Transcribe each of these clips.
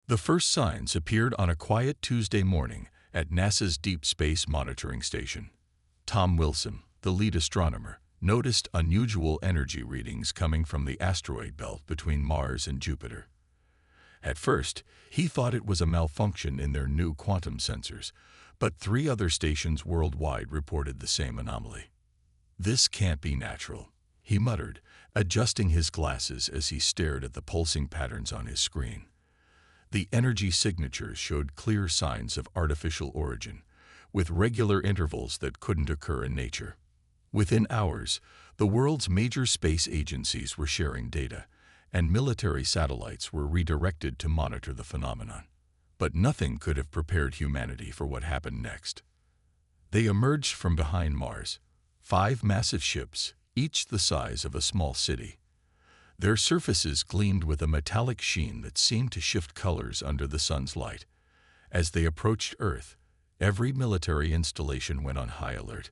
The first signs appeared on a quiet Tuesday morning at NASA's Deep Space Monitoring Station. Tom Wilson, the lead astronomer, noticed unusual energy readings coming from the asteroid belt between Mars and Jupiter. At first, he thought it was a malfunction in their new quantum sensors, but 3 other stations worldwide reported the same anomaly. "This can't be natural," he muttered, adjusting his glasses as he stared at the pulsing patterns on his screen. The energy signatures showed clear signs of artificial origin, with regular intervals that couldn't occur in nature. Within hours, the world's major space agencies were sharing data, and military satellites were redirected to monitor the phenomenon. But nothing could have prepared humanity for what happened next. They emerged from behind Mars, 5 massive ships, each the size of a small city. Their surfaces gleamed with a metallic sheen that seemed to shift colors under the sun's light. As they approached Earth, every military installation went on high alert,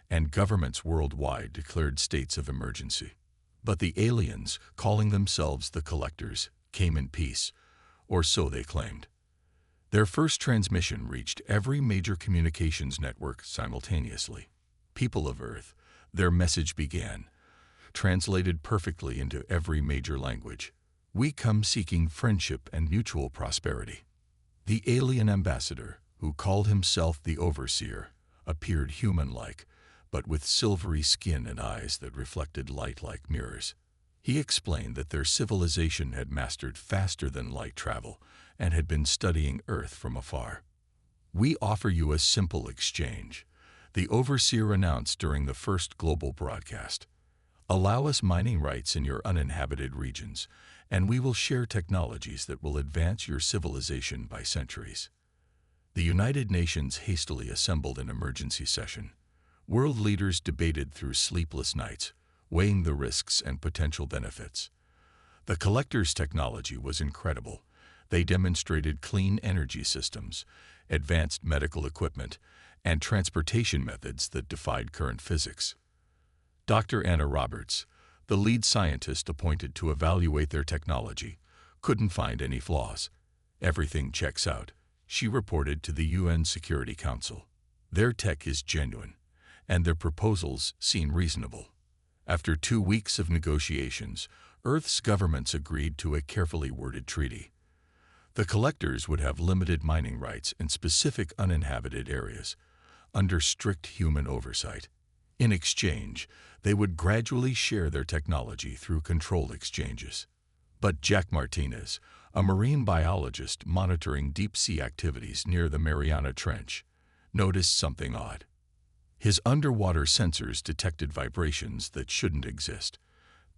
and governments worldwide declared states of emergency. But the aliens, calling themselves the Collectors, came in peace, or so they claimed. Their first transmission reached every major communications network simultaneously. "People of Earth," their message began, translated perfectly into every major language. "We come seeking friendship and mutual prosperity." The alien ambassador, who called himself the Overseer, appeared human-like, but with silvery skin and eyes that reflected light like mirrors. He explained that their civilization had mastered faster than light travel and had been studying Earth from afar. "We offer you a simple exchange," the Overseer announced during the first global broadcast. "Allow us mining rights in your uninhabited regions, and we will share technologies that will advance your civilization by centuries." The United Nations hastily assembled an emergency session. World leaders debated through sleepless nights, weighing the risks and potential benefits. The Collectors' technology was incredible. They demonstrated clean energy systems, advanced medical equipment, and transportation methods that defied current physics. Dr. Anna Roberts, the lead scientist appointed to evaluate their technology, couldn't find any flaws. "Everything checks out," she reported to the UN Security Council. "Their tech is genuine, and their proposals seem reasonable." After 2 weeks of negotiations, Earth's governments agreed to a carefully worded treaty. The Collectors would have limited mining rights in specific uninhabited areas, under strict human oversight. In exchange, they would gradually share their technology through controlled exchanges. But Jack Martinez, a marine biologist monitoring deep-sea activities near the Mariana Trench, noticed something odd. His underwater sensors detected vibrations that shouldn't exist,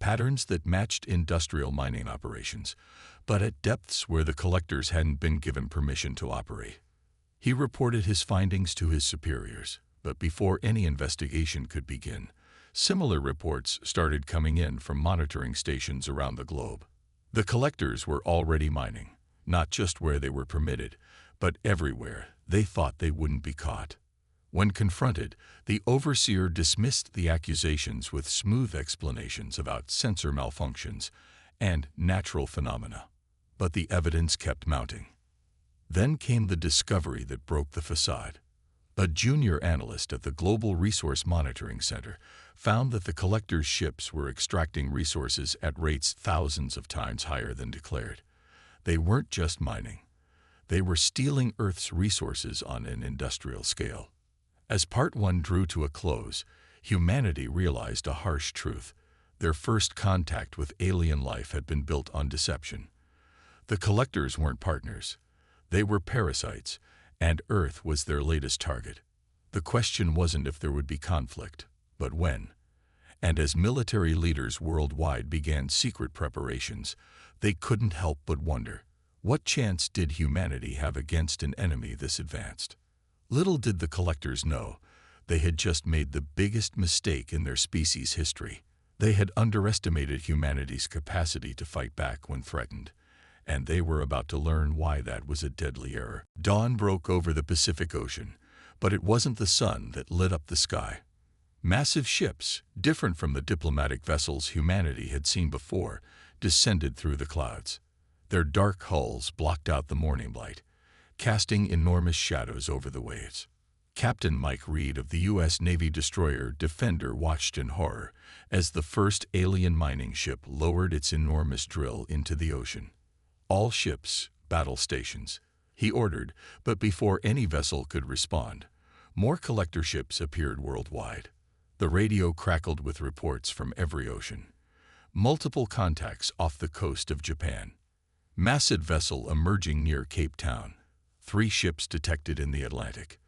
patterns that matched industrial mining operations, but at depths where the Collectors hadn't been given permission to operate. He reported his findings to his superiors, but before any investigation could begin, similar reports started coming in from monitoring stations around the globe. The Collectors were already mining, not just where they were permitted, but everywhere they thought they wouldn't be caught. When confronted, the Overseer dismissed the accusations with smooth explanations about sensor malfunctions and natural phenomena. But the evidence kept mounting. Then came the discovery that broke the facade. A junior analyst at the Global Resource Monitoring Center found that the Collectors' ships were extracting resources at rates thousands of times higher than declared. They weren't just mining. They were stealing Earth's resources on an industrial scale. As Part 1 drew to a close, humanity realized a harsh truth. Their first contact with alien life had been built on deception. The Collectors weren't partners. They were parasites, and Earth was their latest target. The question wasn't if there would be conflict, but when. And as military leaders worldwide began secret preparations, they couldn't help but wonder, what chance did humanity have against an enemy this advanced? Little did the Collectors know, they had just made the biggest mistake in their species' history. They had underestimated humanity's capacity to fight back when threatened, and they were about to learn why that was a deadly error. Dawn broke over the Pacific Ocean, but it wasn't the sun that lit up the sky. Massive ships, different from the diplomatic vessels humanity had seen before, descended through the clouds. Their dark hulls blocked out the morning light, casting enormous shadows over the waves. Captain Mike Reed of the U.S. Navy destroyer Defender watched in horror as the first alien mining ship lowered its enormous drill into the ocean. "All ships, battle stations," he ordered, but before any vessel could respond, more collector ships appeared worldwide. The radio crackled with reports from every ocean. Multiple contacts off the coast of Japan. Massive vessel emerging near Cape Town. 3 ships detected in the Atlantic.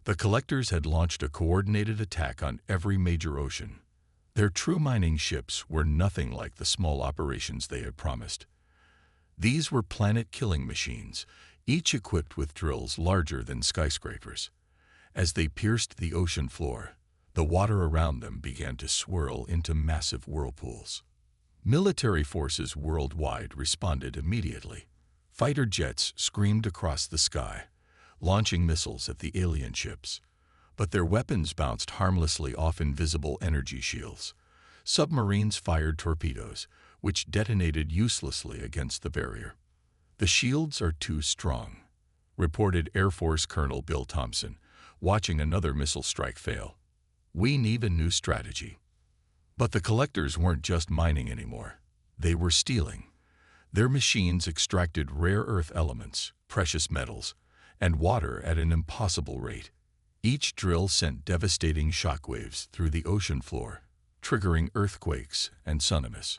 The collectors had launched a coordinated attack on every major ocean. Their true mining ships were nothing like the small operations they had promised. These were planet-killing machines, each equipped with drills larger than skyscrapers. As they pierced the ocean floor, the water around them began to swirl into massive whirlpools. Military forces worldwide responded immediately. Fighter jets screamed across the sky, launching missiles at the alien ships. But their weapons bounced harmlessly off invisible energy shields. Submarines fired torpedoes, which detonated uselessly against the barrier. "The shields are too strong," reported Air Force Colonel Bill Thompson, watching another missile strike fail. "We need a new strategy." But the collectors weren't just mining anymore. They were stealing. Their machines extracted rare earth elements, precious metals, and water at an impossible rate. Each drill sent devastating shockwaves through the ocean floor, triggering earthquakes and tsunamis.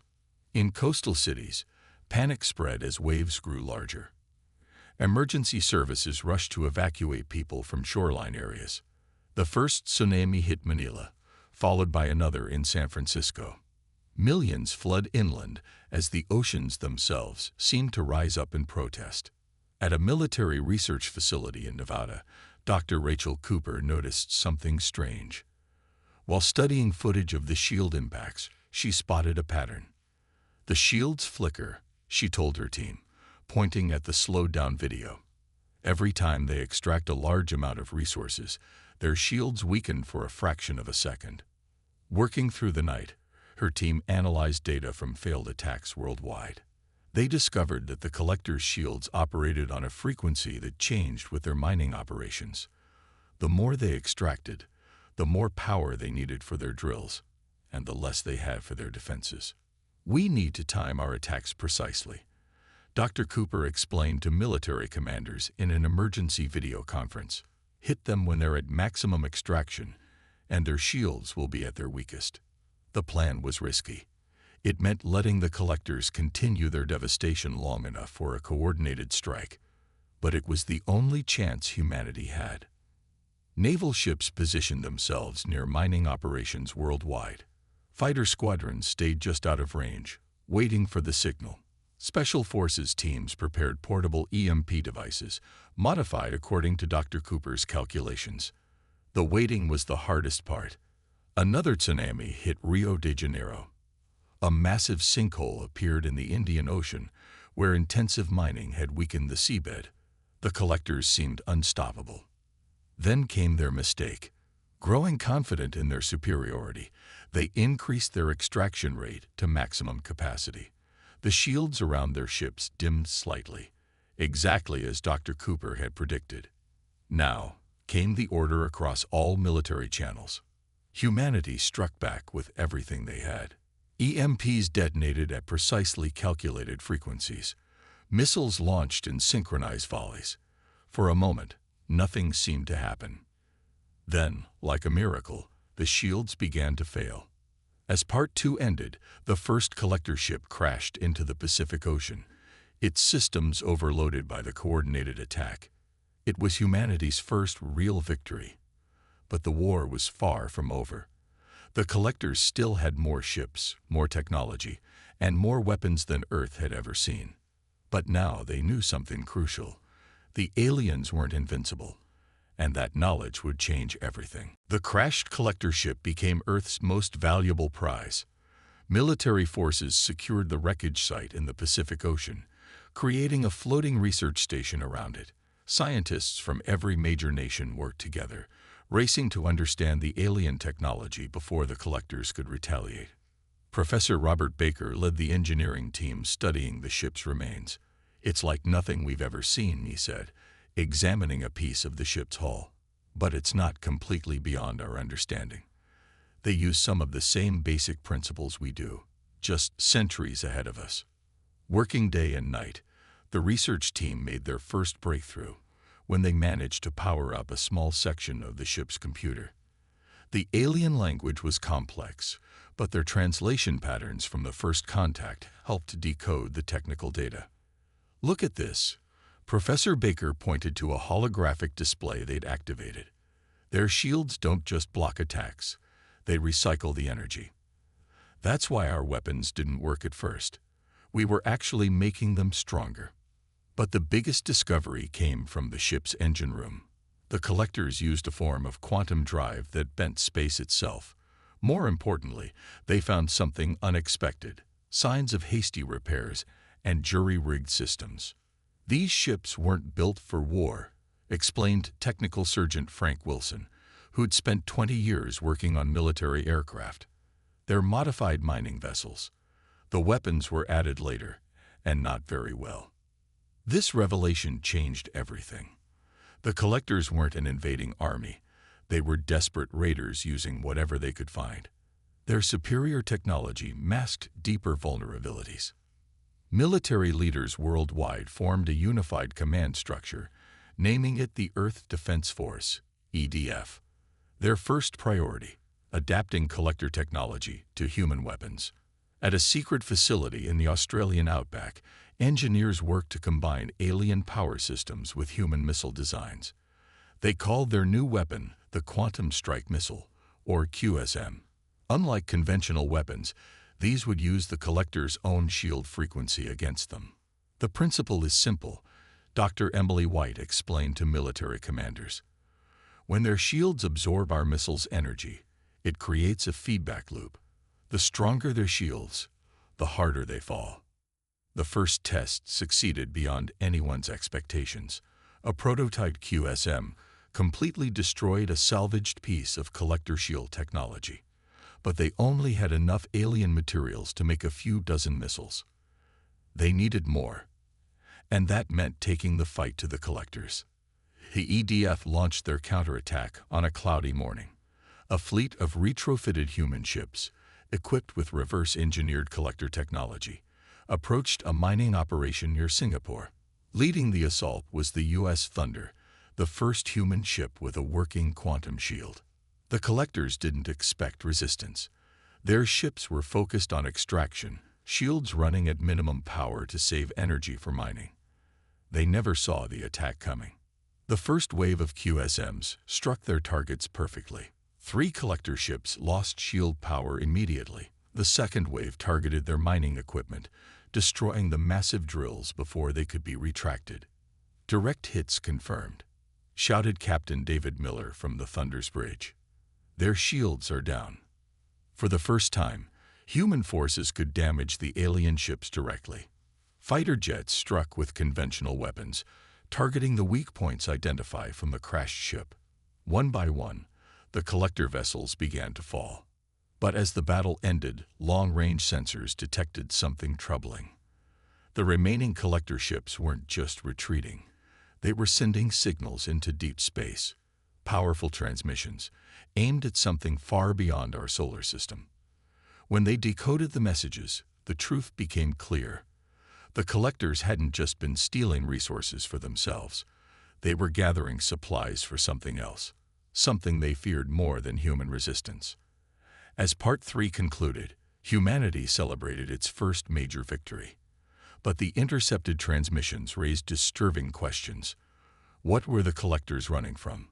In coastal cities, panic spread as waves grew larger. Emergency services rushed to evacuate people from shoreline areas. The first tsunami hit Manila, followed by another in San Francisco. Millions fled inland as the oceans themselves seemed to rise up in protest. At a military research facility in Nevada, Dr. Rachel Cooper noticed something strange. While studying footage of the shield impacts, she spotted a pattern. "The shields flicker," she told her team, pointing at the slowed-down video. "Every time they extract a large amount of resources, their shields weaken for a fraction of a second." Working through the night, her team analyzed data from failed attacks worldwide. They discovered that the collectors' shields operated on a frequency that changed with their mining operations. The more they extracted, the more power they needed for their drills, and the less they had for their defenses. "We need to time our attacks precisely," Dr. Cooper explained to military commanders in an emergency video conference. "Hit them when they're at maximum extraction, and their shields will be at their weakest." The plan was risky. It meant letting the collectors continue their devastation long enough for a coordinated strike. But it was the only chance humanity had. Naval ships positioned themselves near mining operations worldwide. Fighter squadrons stayed just out of range, waiting for the signal. Special Forces teams prepared portable EMP devices, modified according to Dr. Cooper's calculations. The waiting was the hardest part. Another tsunami hit Rio de Janeiro. A massive sinkhole appeared in the Indian Ocean, where intensive mining had weakened the seabed. The collectors seemed unstoppable. Then came their mistake. Growing confident in their superiority, they increased their extraction rate to maximum capacity. The shields around their ships dimmed slightly, exactly as Dr. Cooper had predicted. Now came the order across all military channels. Humanity struck back with everything they had. EMPs detonated at precisely calculated frequencies. Missiles launched in synchronized volleys. For a moment, nothing seemed to happen. Then, like a miracle, the shields began to fail. As Part 2 ended, the first collector ship crashed into the Pacific Ocean, its systems overloaded by the coordinated attack. It was humanity's first real victory. But the war was far from over. The collectors still had more ships, more technology, and more weapons than Earth had ever seen. But now they knew something crucial. The aliens weren't invincible, and that knowledge would change everything. The crashed collector ship became Earth's most valuable prize. Military forces secured the wreckage site in the Pacific Ocean, creating a floating research station around it. Scientists from every major nation worked together, racing to understand the alien technology before the collectors could retaliate. Professor Robert Baker led the engineering team studying the ship's remains. "It's like nothing we've ever seen," he said, examining a piece of the ship's hull. "But it's not completely beyond our understanding. They use some of the same basic principles we do, just centuries ahead of us." Working day and night, the research team made their first breakthrough when they managed to power up a small section of the ship's computer. The alien language was complex, but their translation patterns from the first contact helped decode the technical data. "Look at this." Professor Baker pointed to a holographic display they'd activated. "Their shields don't just block attacks, they recycle the energy. That's why our weapons didn't work at first. We were actually making them stronger." But the biggest discovery came from the ship's engine room. The collectors used a form of quantum drive that bent space itself. More importantly, they found something unexpected: signs of hasty repairs and jury-rigged systems. "These ships weren't built for war," explained technical sergeant Frank Wilson, who'd spent 20 years working on military aircraft. "They're modified mining vessels. The weapons were added later, and not very well." This revelation changed everything. The collectors weren't an invading army. They were desperate raiders using whatever they could find. Their superior technology masked deeper vulnerabilities. Military leaders worldwide formed a unified command structure, naming it the Earth Defense Force, EDF. Their first priority: adapting collector technology to human weapons. At a secret facility in the Australian outback, engineers worked to combine alien power systems with human missile designs. They called their new weapon the Quantum Strike Missile, or QSM. Unlike conventional weapons, these would use the collector's own shield frequency against them. "The principle is simple," Dr. Emily White explained to military commanders. "When their shields absorb our missile's energy, it creates a feedback loop. The stronger their shields, the harder they fall." The first test succeeded beyond anyone's expectations. A prototype QSM completely destroyed a salvaged piece of collector shield technology. But they only had enough alien materials to make a few dozen missiles. They needed more, and that meant taking the fight to the collectors. The EDF launched their counterattack on a cloudy morning. A fleet of retrofitted human ships, equipped with reverse-engineered collector technology, approached a mining operation near Singapore. Leading the assault was the U.S. Thunder, the first human ship with a working quantum shield. The collectors didn't expect resistance. Their ships were focused on extraction, shields running at minimum power to save energy for mining. They never saw the attack coming. The first wave of QSMs struck their targets perfectly. 3 collector ships lost shield power immediately. The second wave targeted their mining equipment, destroying the massive drills before they could be retracted. "Direct hits confirmed," shouted Captain David Miller from the Thunder's bridge. "Their shields are down." For the first time, human forces could damage the alien ships directly. Fighter jets struck with conventional weapons, targeting the weak points identified from the crashed ship. One by one, the collector vessels began to fall. But as the battle ended, long-range sensors detected something troubling. The remaining collector ships weren't just retreating. They were sending signals into deep space, powerful transmissions, aimed at something far beyond our solar system. When they decoded the messages, the truth became clear. The collectors hadn't just been stealing resources for themselves. They were gathering supplies for something else, something they feared more than human resistance. As Part 3 concluded, humanity celebrated its first major victory. But the intercepted transmissions raised disturbing questions. What were the collectors running from?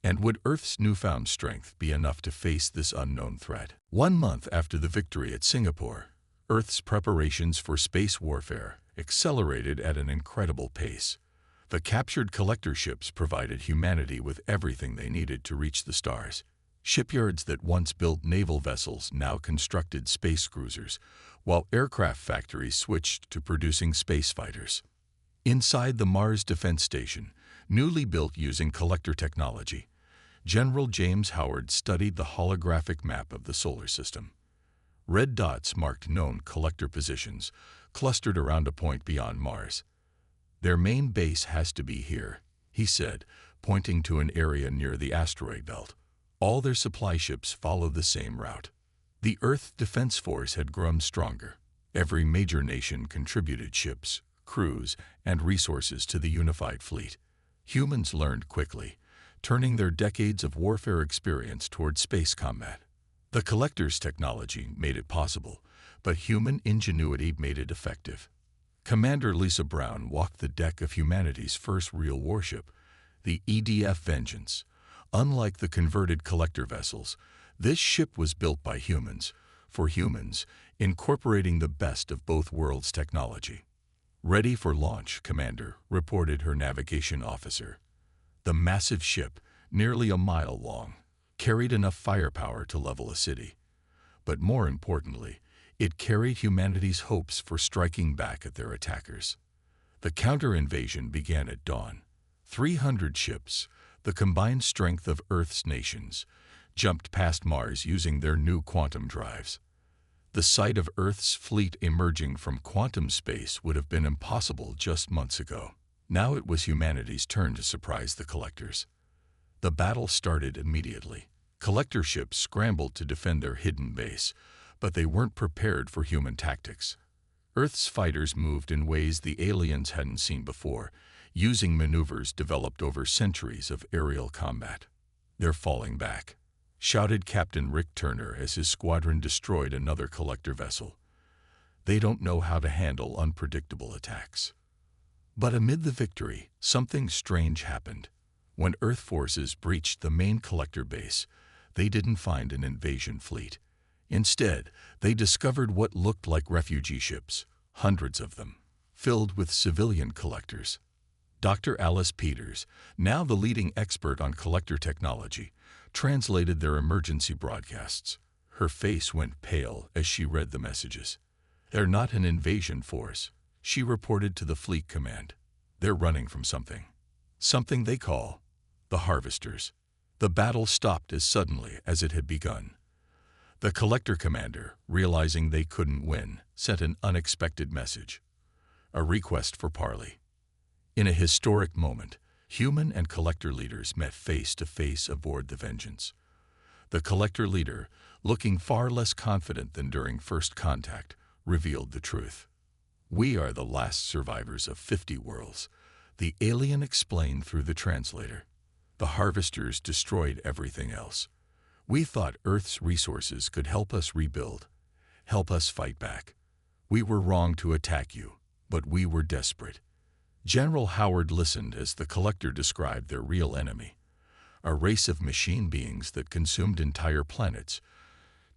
And would Earth's newfound strength be enough to face this unknown threat? 1 month after the victory at Singapore, Earth's preparations for space warfare accelerated at an incredible pace. The captured collector ships provided humanity with everything they needed to reach the stars. Shipyards that once built naval vessels now constructed space cruisers, while aircraft factories switched to producing space fighters. Inside the Mars Defense Station, newly built using collector technology, General James Howard studied the holographic map of the solar system. Red dots marked known collector positions, clustered around a point beyond Mars. Their main base has to be here, he said, pointing to an area near the asteroid belt. All their supply ships follow the same route. The Earth Defense Force had grown stronger. Every major nation contributed ships, crews, and resources to the unified fleet. Humans learned quickly, turning their decades of warfare experience toward space combat. The Collector's technology made it possible, but human ingenuity made it effective. Commander Lisa Brown walked the deck of humanity's first real warship, the EDF Vengeance. Unlike the converted Collector vessels, this ship was built by humans, for humans, incorporating the best of both worlds' technology. "Ready for launch, Commander," reported her navigation officer. The massive ship, nearly a mile long, carried enough firepower to level a city. But more importantly, it carried humanity's hopes for striking back at their attackers. The counter-invasion began at dawn. 300 ships, the combined strength of Earth's nations, jumped past Mars using their new quantum drives. The sight of Earth's fleet emerging from quantum space would have been impossible just months ago. Now it was humanity's turn to surprise the Collectors. The battle started immediately. Collector ships scrambled to defend their hidden base, but they weren't prepared for human tactics. Earth's fighters moved in ways the aliens hadn't seen before, using maneuvers developed over centuries of aerial combat. "They're falling back," shouted Captain Rick Turner as his squadron destroyed another Collector vessel. "They don't know how to handle unpredictable attacks." But amid the victory, something strange happened. When Earth forces breached the main Collector base, they didn't find an invasion fleet. Instead, they discovered what looked like refugee ships, hundreds of them, filled with civilian Collectors. Dr. Alice Peters, now the leading expert on Collector technology, translated their emergency broadcasts. Her face went pale as she read the messages. "They're not an invasion force," she reported to the Fleet Command. "They're running from something. Something they call the Harvesters." The battle stopped as suddenly as it had begun. The Collector commander, realizing they couldn't win, sent an unexpected message. A request for parley. In a historic moment, human and Collector leaders met face to face aboard the Vengeance. The Collector leader, looking far less confident than during first contact, revealed the truth. "We are the last survivors of 50 worlds," the alien explained through the translator. "The Harvesters destroyed everything else. We thought Earth's resources could help us rebuild, help us fight back. We were wrong to attack you, but we were desperate." General Howard listened as the Collector described their real enemy, a race of machine beings that consumed entire planets,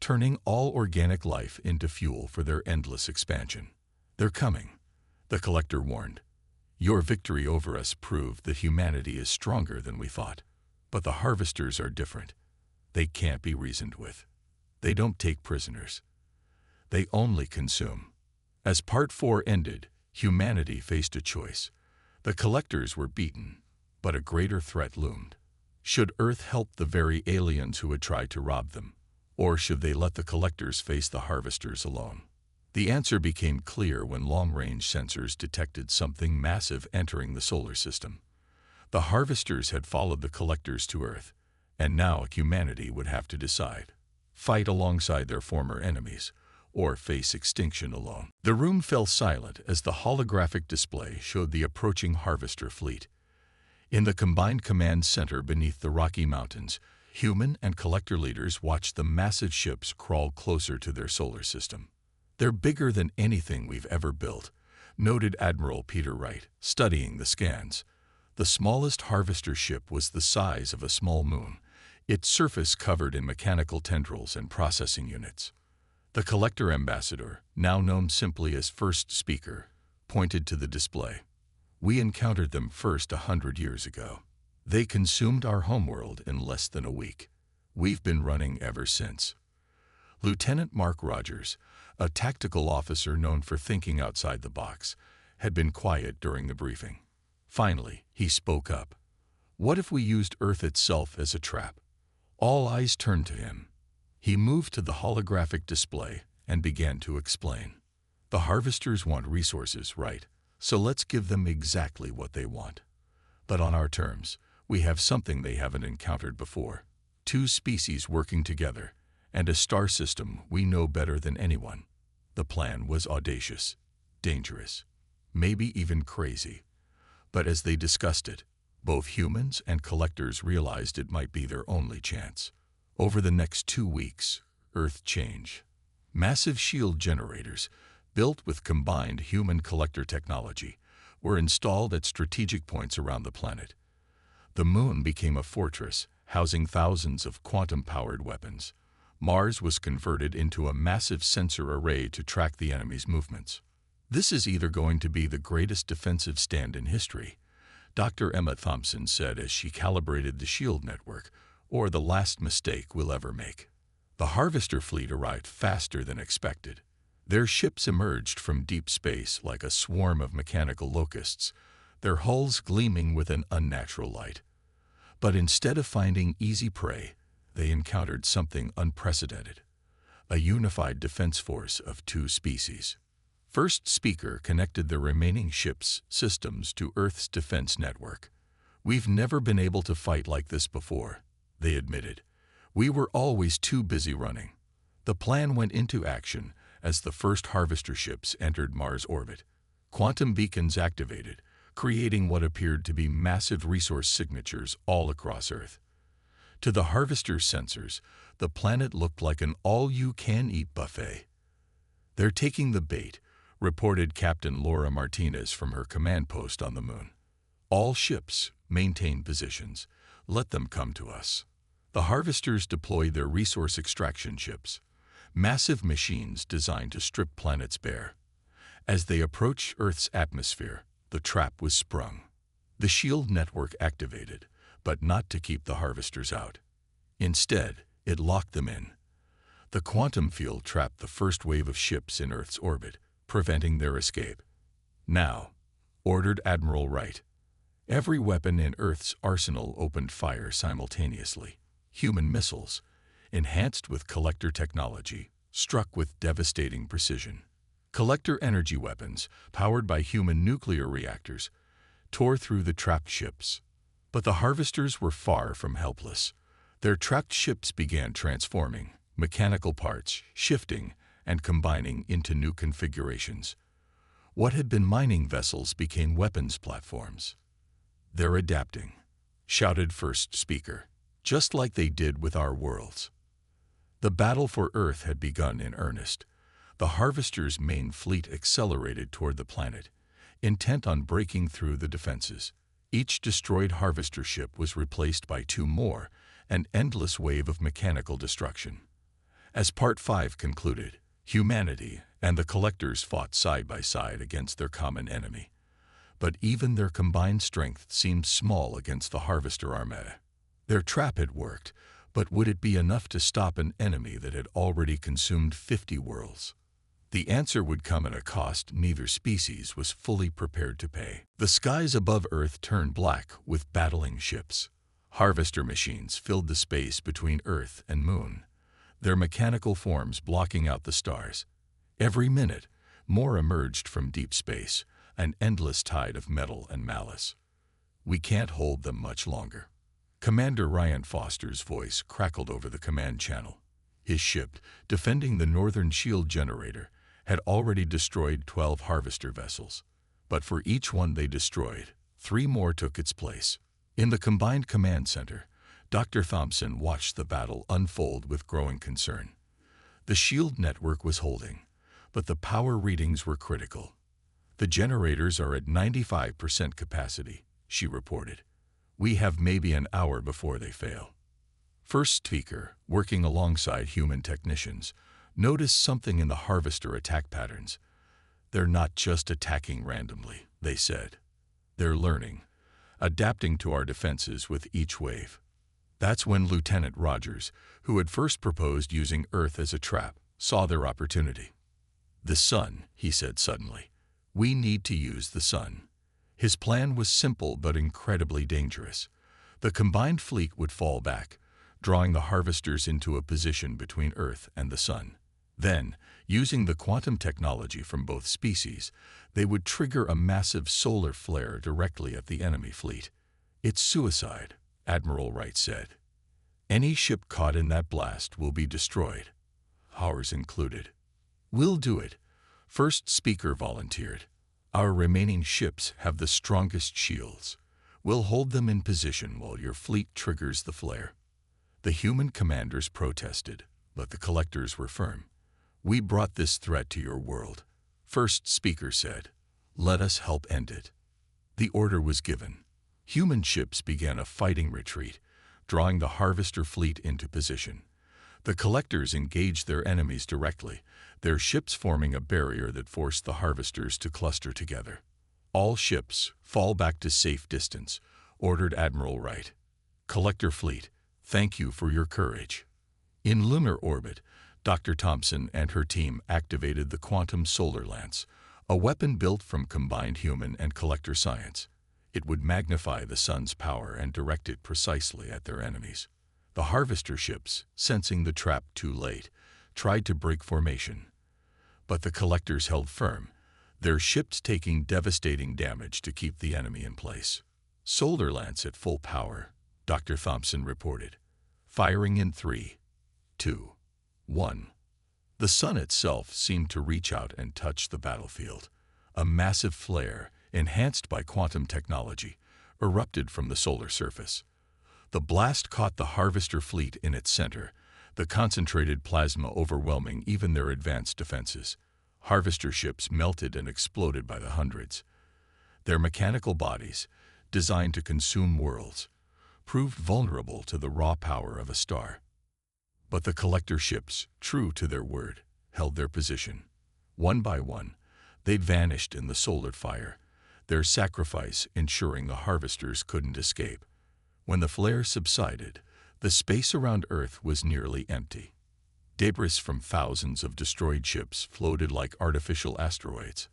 turning all organic life into fuel for their endless expansion. "They're coming," the Collector warned. "Your victory over us proved that humanity is stronger than we thought. But the Harvesters are different. They can't be reasoned with. They don't take prisoners. They only consume." As Part 4 ended, humanity faced a choice. The Collectors were beaten, but a greater threat loomed. Should Earth help the very aliens who had tried to rob them? Or should they let the Collectors face the Harvesters alone? The answer became clear when long-range sensors detected something massive entering the solar system. The Harvesters had followed the Collectors to Earth, and now humanity would have to decide: fight alongside their former enemies, or face extinction alone. The room fell silent as the holographic display showed the approaching Harvester fleet. In the combined command center beneath the Rocky Mountains, human and Collector leaders watched the massive ships crawl closer to their solar system. "They're bigger than anything we've ever built," noted Admiral Peter Wright, studying the scans. The smallest Harvester ship was the size of a small moon, its surface covered in mechanical tendrils and processing units. The Collector ambassador, now known simply as First Speaker, pointed to the display. "We encountered them first 100 years ago. They consumed our homeworld in less than a week. We've been running ever since." Lieutenant Mark Rogers, a tactical officer known for thinking outside the box, had been quiet during the briefing. Finally, he spoke up. "What if we used Earth itself as a trap?" All eyes turned to him. He moved to the holographic display and began to explain. "The Harvesters want resources, right? So let's give them exactly what they want. But on our terms, we have something they haven't encountered before. Two species working together, and a star system we know better than anyone. The plan was audacious, dangerous, maybe even crazy. But as they discussed it, both humans and collectors realized it might be their only chance. Over the next 2 weeks, Earth changed. Massive shield generators, built with combined human-collector technology, were installed at strategic points around the planet. The Moon became a fortress, housing thousands of quantum-powered weapons. Mars was converted into a massive sensor array to track the enemy's movements. This is either going to be the greatest defensive stand in history, Dr. Emma Thompson said as she calibrated the shield network, or the last mistake we'll ever make. The Harvester fleet arrived faster than expected. Their ships emerged from deep space like a swarm of mechanical locusts, their hulls gleaming with an unnatural light. But instead of finding easy prey, they encountered something unprecedented: a unified defense force of two species. First Speaker connected the remaining ship's systems to Earth's defense network. "We've never been able to fight like this before," they admitted. "We were always too busy running." The plan went into action as the first Harvester ships entered Mars orbit. Quantum beacons activated, creating what appeared to be massive resource signatures all across Earth. To the Harvester sensors, the planet looked like an all-you-can-eat buffet. "They're taking the bait," reported Captain Laura Martinez from her command post on the Moon. "All ships, maintain positions. Let them come to us." The Harvesters deployed their resource extraction ships, massive machines designed to strip planets bare. As they approached Earth's atmosphere, the trap was sprung. The shield network activated, but not to keep the Harvesters out. Instead, it locked them in. The quantum field trapped the first wave of ships in Earth's orbit, preventing their escape. "Now," ordered Admiral Wright. Every weapon in Earth's arsenal opened fire simultaneously. Human missiles, enhanced with collector technology, struck with devastating precision. Collector energy weapons, powered by human nuclear reactors, tore through the trapped ships. But the Harvesters were far from helpless. Their trapped ships began transforming, mechanical parts shifting and combining into new configurations. What had been mining vessels became weapons platforms. "They're adapting," shouted First Speaker, "just like they did with our worlds." The battle for Earth had begun in earnest. The Harvesters' main fleet accelerated toward the planet, intent on breaking through the defenses. Each destroyed Harvester ship was replaced by 2 more, an endless wave of mechanical destruction. As Part 5 concluded, humanity and the Collectors fought side by side against their common enemy. But even their combined strength seemed small against the Harvester armada. Their trap had worked, but would it be enough to stop an enemy that had already consumed 50 worlds? The answer would come at a cost neither species was fully prepared to pay. The skies above Earth turned black with battling ships. Harvester machines filled the space between Earth and Moon, their mechanical forms blocking out the stars. Every minute, more emerged from deep space, an endless tide of metal and malice. "We can't hold them much longer." Commander Ryan Foster's voice crackled over the command channel. His ship, defending the northern shield generator, had already destroyed 12 Harvester vessels. But for each one they destroyed, 3 more took its place. In the combined command center, Dr. Thompson watched the battle unfold with growing concern. The shield network was holding, but the power readings were critical. "The generators are at 95% capacity," she reported. "We have maybe an hour before they fail." First Speaker, working alongside human technicians, noticed something in the Harvester attack patterns. "They're not just attacking randomly," they said. "They're learning, adapting to our defenses with each wave." That's when Lieutenant Rogers, who had first proposed using Earth as a trap, saw their opportunity. "The sun," he said suddenly. "We need to use the sun." His plan was simple but incredibly dangerous. The combined fleet would fall back, drawing the Harvesters into a position between Earth and the sun. Then, using the quantum technology from both species, they would trigger a massive solar flare directly at the enemy fleet. "It's suicide," Admiral Wright said. "Any ship caught in that blast will be destroyed, ours included." "We'll do it," first speaker volunteered. "Our remaining ships have the strongest shields. We'll hold them in position while your fleet triggers the flare." The human commanders protested, but the collectors were firm. "We brought this threat to your world," first speaker said. "Let us help end it." The order was given. Human ships began a fighting retreat, drawing the Harvester fleet into position. The collectors engaged their enemies directly, their ships forming a barrier that forced the Harvesters to cluster together. "All ships, fall back to safe distance," ordered Admiral Wright. "Collector fleet, thank you for your courage." In lunar orbit, Dr. Thompson and her team activated the quantum solar lance, a weapon built from combined human and collector science. It would magnify the sun's power and direct it precisely at their enemies. The Harvester ships, sensing the trap too late, tried to break formation. But the collectors held firm, their ships taking devastating damage to keep the enemy in place. "Solar lance at full power," Dr. Thompson reported. "Firing in 3, 2, 1. The sun itself seemed to reach out and touch the battlefield. A massive flare, enhanced by quantum technology, erupted from the solar surface. The blast caught the Harvester fleet in its center, the concentrated plasma overwhelming even their advanced defenses. Harvester ships melted and exploded by the hundreds. Their mechanical bodies, designed to consume worlds, proved vulnerable to the raw power of a star. But the collector ships, true to their word, held their position. One by one, they vanished in the solar fire, their sacrifice ensuring the Harvesters couldn't escape. When the flare subsided, the space around Earth was nearly empty. Debris from thousands of destroyed ships floated like artificial asteroids.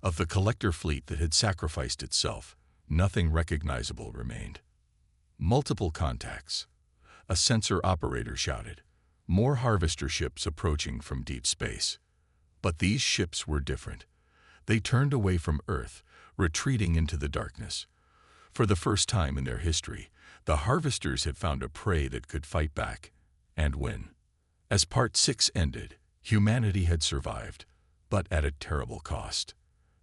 Of the collector fleet that had sacrificed itself, nothing recognizable remained. "Multiple contacts," a sensor operator shouted. More Harvester ships approaching from deep space. But these ships were different. They turned away from Earth, retreating into the darkness. For the first time in their history, the Harvesters had found a prey that could fight back and win. As Part 6 ended, humanity had survived, but at a terrible cost.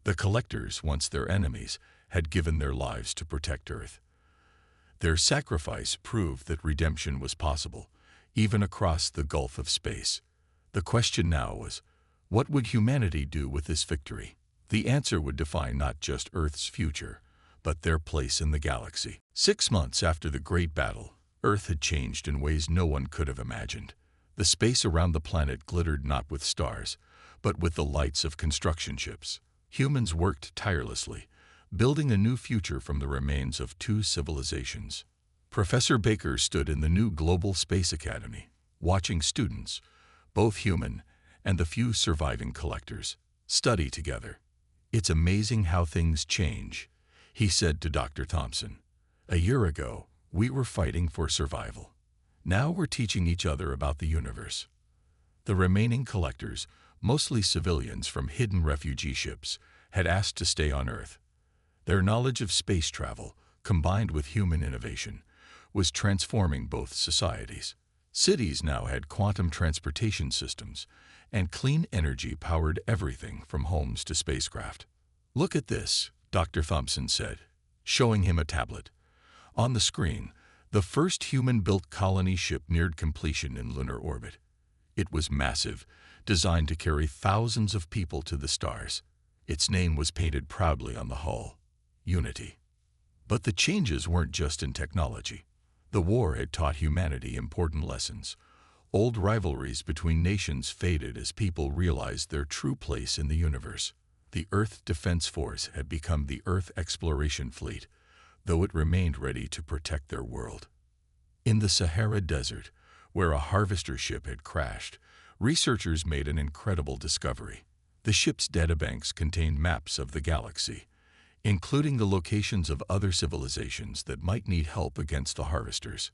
The collectors, once their enemies, had given their lives to protect Earth. Their sacrifice proved that redemption was possible, even across the gulf of space. The question now was, what would humanity do with this victory? The answer would define not just Earth's future, but their place in the galaxy. 6 months after the Great Battle, Earth had changed in ways no one could have imagined. The space around the planet glittered not with stars, but with the lights of construction ships. Humans worked tirelessly, building a new future from the remains of 2 civilizations. Professor Baker stood in the new Global Space Academy, watching students, both human and the few surviving collectors, study together. "It's amazing how things change," he said to Dr. Thompson. "A year ago, we were fighting for survival. Now we're teaching each other about the universe." The remaining collectors, mostly civilians from hidden refugee ships, had asked to stay on Earth. Their knowledge of space travel, combined with human innovation, was transforming both societies. Cities now had quantum transportation systems, and clean energy powered everything from homes to spacecraft. "Look at this," Dr. Thompson said, showing him a tablet. On the screen, the first human-built colony ship neared completion in lunar orbit. It was massive, designed to carry thousands of people to the stars. Its name was painted proudly on the hull, Unity. But the changes weren't just in technology. The war had taught humanity important lessons. Old rivalries between nations faded as people realized their true place in the universe. The Earth Defense Force had become the Earth Exploration Fleet, though it remained ready to protect their world. In the Sahara Desert, where a Harvester ship had crashed, researchers made an incredible discovery. The ship's databanks contained maps of the galaxy, including the locations of other civilizations that might need help against the Harvesters.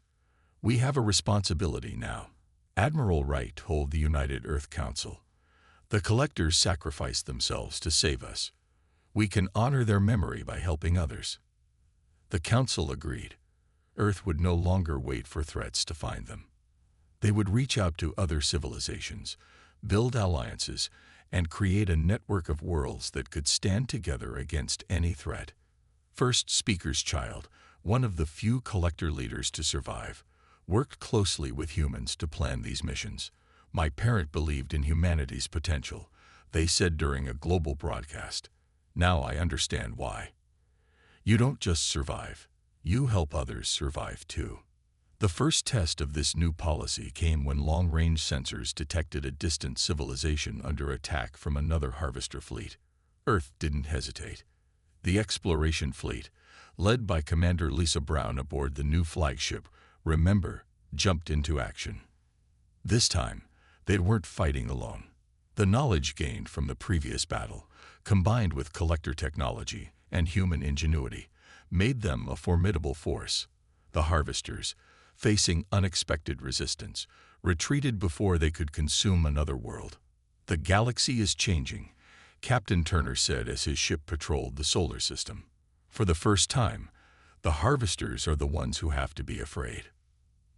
"We have a responsibility now," Admiral Wright told the United Earth Council. The collectors sacrificed themselves to save us. We can honor their memory by helping others." The council agreed. Earth would no longer wait for threats to find them. They would reach out to other civilizations, build alliances, and create a network of worlds that could stand together against any threat. First Speaker's child, one of the few collector leaders to survive, worked closely with humans to plan these missions. "My parent believed in humanity's potential," they said during a global broadcast. "Now I understand why. You don't just survive, you help others survive too." The first test of this new policy came when long-range sensors detected a distant civilization under attack from another harvester fleet. Earth didn't hesitate. The exploration fleet, led by Commander Lisa Brown aboard the new flagship, Remember, jumped into action. This time, they weren't fighting alone. The knowledge gained from the previous battle, combined with collector technology and human ingenuity, made them a formidable force. The harvesters, facing unexpected resistance, retreated before they could consume another world. "The galaxy is changing," Captain Turner said as his ship patrolled the solar system. "For the first time, the harvesters are the ones who have to be afraid."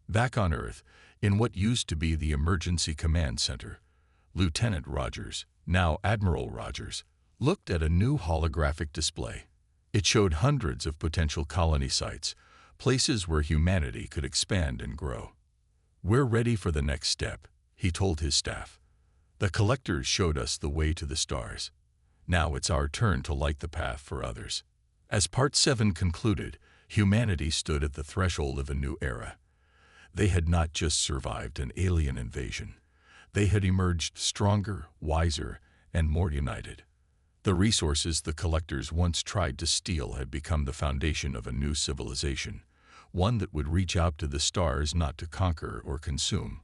Back on Earth, in what used to be the Emergency Command Center, Lieutenant Rogers, now Admiral Rogers, looked at a new holographic display. It showed hundreds of potential colony sites, places where humanity could expand and grow. "We're ready for the next step," he told his staff. "The collectors showed us the way to the stars. Now it's our turn to light the path for others." As Part 7 concluded, humanity stood at the threshold of a new era. They had not just survived an alien invasion. They had emerged stronger, wiser, and more united. The resources the collectors once tried to steal had become the foundation of a new civilization, one that would reach out to the stars not to conquer or consume,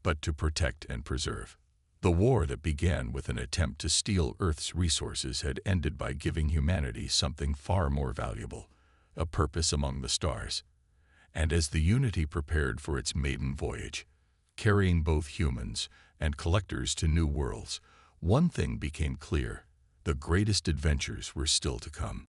but to protect and preserve. The war that began with an attempt to steal Earth's resources had ended by giving humanity something far more valuable, a purpose among the stars. And as the Unity prepared for its maiden voyage, carrying both humans and collectors to new worlds, one thing became clear: the greatest adventures were still to come.